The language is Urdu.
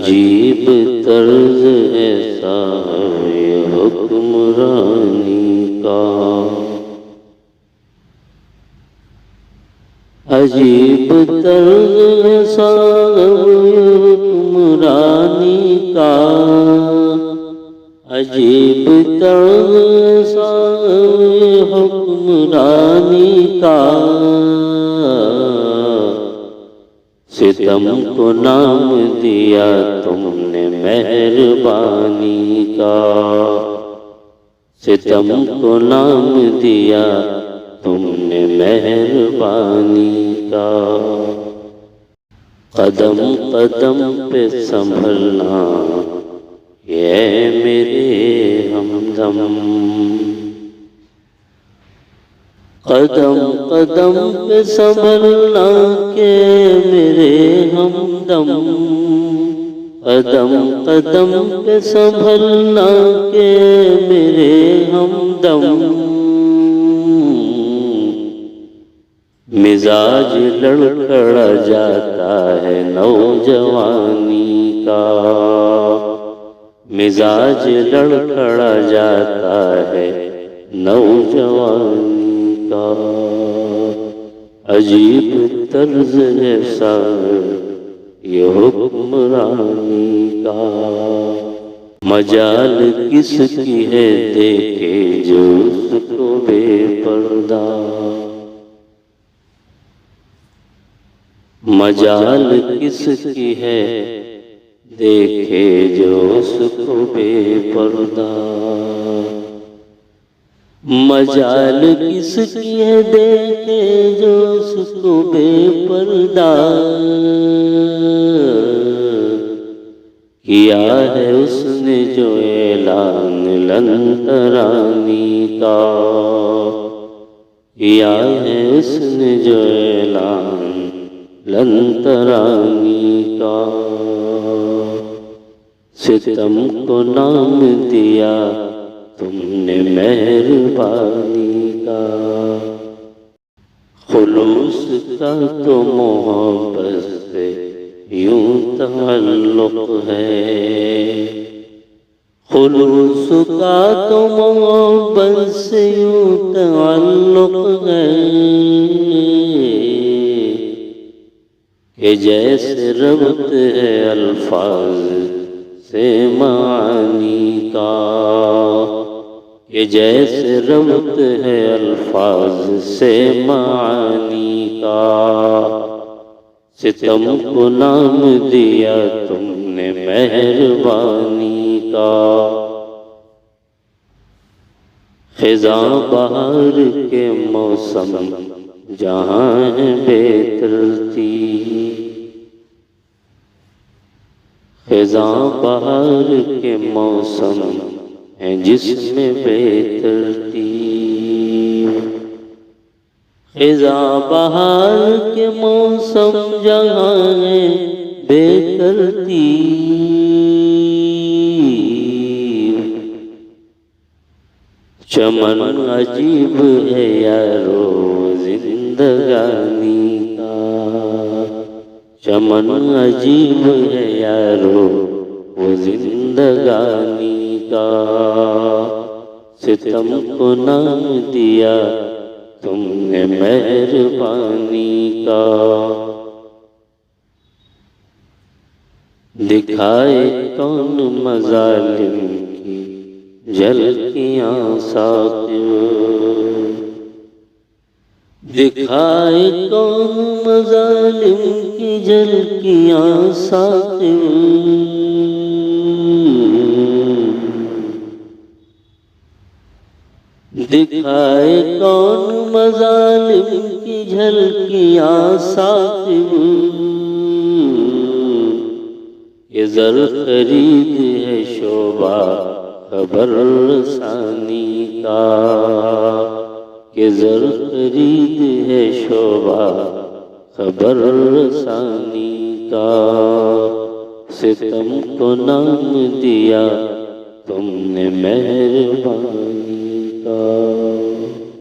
عجیب طرز ایسا ہے یہ حکمرانی کا، عجیب طرز ایسا ہے یہ حکمرانی کا، عجیب طرز ایسا ہے یہ حکمرانی کا، ستم کو نام دیا تم نے مہربانی کا، ستم کو نام دیا تم نے مہربانی کا، قدم قدم پہ سنبھلنا یہ میرے ہمدم، قدم قدم پہ سنبھلنا کہ میرے ہمدم، قدم قدم پہ سنبھلنا کہ میرے ہمدم، مزاج لڑکھڑا جاتا ہے نوجوانی کا، مزاج لڑکھڑا جاتا ہے نوجوانی کا، عجیب طرز ایسا یہ حکمرانی کا، مجال کس کی ہے دیکھے جو اس کو بے پردہ، مجال کس کی ہے دیکھے جو اس کو بے پردہ، مجال کس کی ہے دیکھے جو اس کو بے پردہ، کیا ہے اس نے جو اعلان لن ترانی کا، کیا ہے اس نے جو اعلان لن ترانی کا، ستم کو نام دیا تم نے مہربانی کا، خلوص کا تو محبت سے یوں تعلق ہے، خلوص کا تو محبت سے یوں تعلق ہے، کہ جیسے ربط ہے الفاظ سے معانی کا، کہ جیسے ربط ہے الفاظ سے معانی کا، ستم کو نام دیا تم نے مہربانی کا، خزاں بہار کے موسم جہاں ہے بے ترتیب، خزاں بہار کے موسم ہیں جس میں بے ترتیب، خزاں بہار کے موسم جہاں ہے بے ترتیب، چمن عجیب ہے یارو زندگانی کا، چمن عجیب ہے یارو وہ زندگانی کا، ستم کو نام دیا تم نے مہربانی کا، دکھائے کون مظالم کی جھلکیاں ساتھ، دکھائے کون مظالم کی جھلکیاں ساتھ، دکھائے کون مظالم کی جھلکیاں ساتھ، یہ زر خرید ہے شعبہ خبر رسانی کا، کہ زر خرید ہے شعبہ خبر رسانی کا، ستم کو نام دیا تم نے مہربانی کا۔